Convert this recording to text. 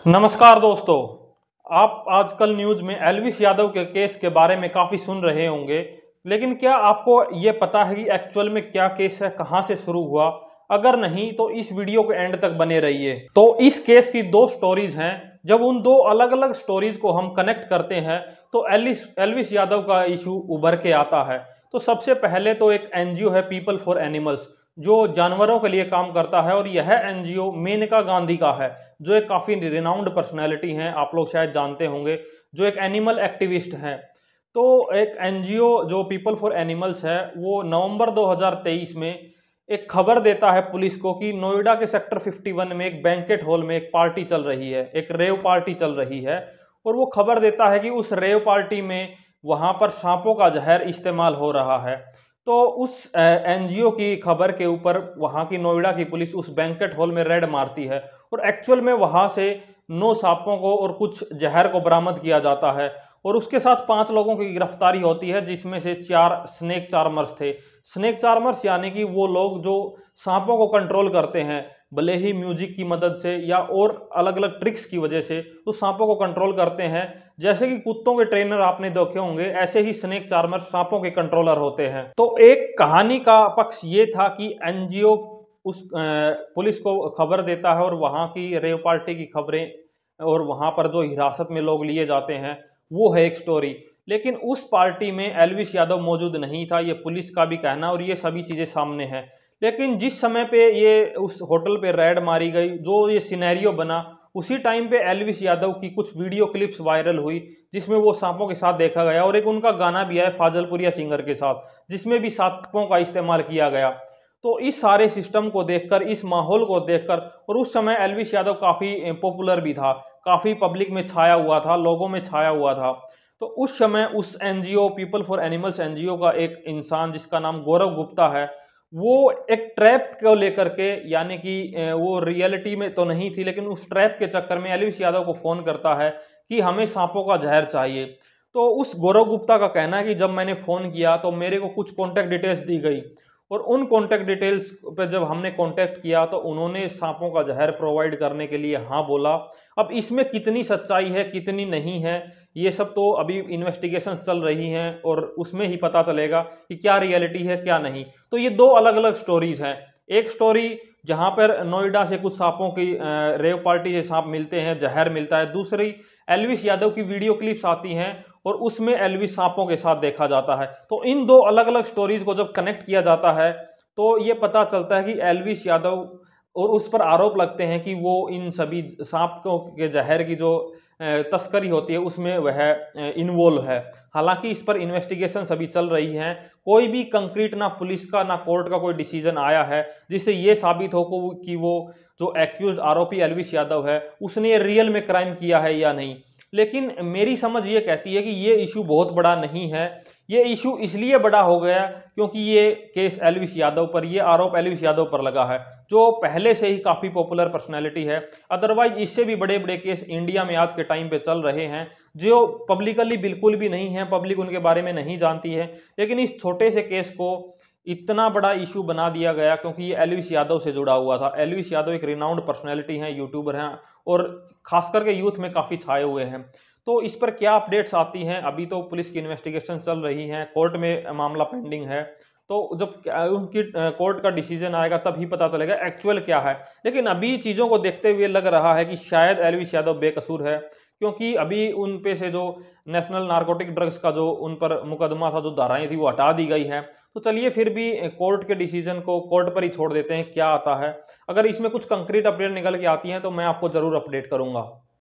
नमस्कार दोस्तों। आप आजकल न्यूज़ में एल्विस यादव के केस के बारे में काफ़ी सुन रहे होंगे, लेकिन क्या आपको ये पता है कि एक्चुअल में क्या केस है, कहाँ से शुरू हुआ? अगर नहीं तो इस वीडियो के एंड तक बने रहिए। तो इस केस की दो स्टोरीज हैं। जब उन दो अलग-अलग स्टोरीज को हम कनेक्ट करते हैं तो एलिस एल्विस यादव का इशू उभर के आता है। तो सबसे पहले तो एक एनजीओ है पीपल फॉर एनिमल्स, जो जानवरों के लिए काम करता है, और यह एनजीओ मेनका गांधी का है, जो एक काफ़ी रिनाउंड पर्सनैलिटी हैं, आप लोग शायद जानते होंगे, जो एक एनिमल एक्टिविस्ट हैं। तो एक एनजीओ जो पीपल फॉर एनिमल्स है, वो नवंबर 2023 में एक खबर देता है पुलिस को कि नोएडा के सेक्टर 51 में एक बैंकेट हॉल में एक पार्टी चल रही है, एक रेव पार्टी चल रही है। और वो खबर देता है कि उस रेव पार्टी में वहां पर सांपों का जहर इस्तेमाल हो रहा है। तो उस एनजीओ की खबर के ऊपर वहां की नोएडा की पुलिस उस बैंकेट हॉल में रेड मारती है, और एक्चुअल में वहां से 9 सांपों को और कुछ जहर को बरामद किया जाता है। और उसके साथ 5 लोगों की गिरफ्तारी होती है, जिसमें से 4 स्नेक चार्मर्स थे। स्नेक चार्मर्स यानी कि वो लोग जो सांपों को कंट्रोल करते हैं, भले ही म्यूजिक की मदद से या और अलग अलग ट्रिक्स की वजह से तो सांपों को कंट्रोल करते हैं। जैसे कि कुत्तों के ट्रेनर आपने देखे होंगे, ऐसे ही स्नेक चार्मर सांपों के कंट्रोलर होते हैं। तो एक कहानी का पक्ष ये था कि एनजीओ उस पुलिस को खबर देता है और वहां की रेव पार्टी की खबरें और वहां पर जो हिरासत में लोग लिए जाते हैं, वो है एक स्टोरी। लेकिन उस पार्टी में एल्विस यादव मौजूद नहीं था, ये पुलिस का भी कहना, और ये सभी चीजें सामने हैं। लेकिन जिस समय पे ये उस होटल पे रेड मारी गई, जो ये सिनेरियो बना, उसी टाइम पे एल्विस यादव की कुछ वीडियो क्लिप्स वायरल हुई, जिसमें वो सांपों के साथ देखा गया, और एक उनका गाना भी है फाजलपुरिया सिंगर के साथ, जिसमें भी सांपों का इस्तेमाल किया गया। तो इस सारे सिस्टम को देखकर, इस माहौल को देखकर, और उस समय एल्विस यादव काफी पॉपुलर भी था, काफी पब्लिक में छाया हुआ था, लोगों में छाया हुआ था। तो उस समय उस NGO people for animals NGO का एक इंसान जिसका नाम गौरव गुप्ता है, वो एक ट्रैप को लेकर के, यानी कि वो रियलिटी में तो नहीं थी, लेकिन उस ट्रैप के चक्कर में एल्विस यादव को फोन करता है कि हमें सांपों का जहर चाहिए। तो उस गौरव गुप्ता का कहना है कि जब मैंने फोन किया तो मेरे को कुछ कॉन्टेक्ट डिटेल्स दी गई, और उन कॉन्टेक्ट डिटेल्स पे जब हमने कॉन्टेक्ट किया तो उन्होंने सांपों का जहर प्रोवाइड करने के लिए हाँ बोला। अब इसमें कितनी सच्चाई है, कितनी नहीं है, ये सब तो अभी इन्वेस्टिगेशन चल रही हैं, और उसमें ही पता चलेगा कि क्या रियलिटी है क्या नहीं। तो ये दो अलग अलग स्टोरीज हैं। एक स्टोरी जहां पर नोएडा से कुछ सांपों की रेव पार्टी से सांप मिलते हैं, जहर मिलता है। दूसरी एल्विस यादव की वीडियो क्लिप्स आती हैं, और उसमें एल्विस सांपों के साथ देखा जाता है। तो इन दो अलग अलग स्टोरीज को जब कनेक्ट किया जाता है तो ये पता चलता है कि एल्विस यादव, और उस पर आरोप लगते हैं कि वो इन सभी सांपों के जहर की जो तस्करी होती है उसमें वह इन्वॉल्व है। हालांकि इस पर इन्वेस्टिगेशन अभी चल रही हैं, कोई भी कंक्रीट ना पुलिस का ना कोर्ट का कोई डिसीजन आया है जिससे ये साबित हो कि वो जो एक्यूज आरोपी एल्विस यादव है उसने रियल में क्राइम किया है या नहीं। लेकिन मेरी समझ ये कहती है कि ये इशू बहुत बड़ा नहीं है। ये इशू इसलिए बड़ा हो गया क्योंकि ये केस एल्विस यादव पर, ये आरोप एल्विस यादव पर लगा है, जो पहले से ही काफी पॉपुलर पर्सनैलिटी है। अदरवाइज इससे भी बड़े बड़े केस इंडिया में आज के टाइम पे चल रहे हैं, जो पब्लिकली बिल्कुल भी नहीं है, पब्लिक उनके बारे में नहीं जानती है। लेकिन इस छोटे से केस को इतना बड़ा इशू बना दिया गया क्योंकि ये एल्विस यादव से जुड़ा हुआ था। एल्विस यादव एक रिनाउंड पर्सनैलिटी हैं, यूट्यूबर हैं, और खास करके यूथ में काफी छाए हुए हैं। तो इस पर क्या अपडेट्स आती हैं? अभी तो पुलिस की इन्वेस्टिगेशन चल रही है, कोर्ट में मामला पेंडिंग है। तो जब उनकी कोर्ट का डिसीजन आएगा तभी पता चलेगा एक्चुअल क्या है। लेकिन अभी चीजों को देखते हुए लग रहा है कि शायद एल्विस यादव बेकसूर है, क्योंकि अभी उन पे से जो नेशनल नारकोटिक ड्रग्स का जो उन पर मुकदमा था, जो धाराएं थी, वो हटा दी गई है। तो चलिए फिर भी कोर्ट के डिसीजन को कोर्ट पर ही छोड़ देते हैं, क्या आता है। अगर इसमें कुछ कंक्रीट अपडेट निकल के आती हैं तो मैं आपको जरूर अपडेट करूंगा।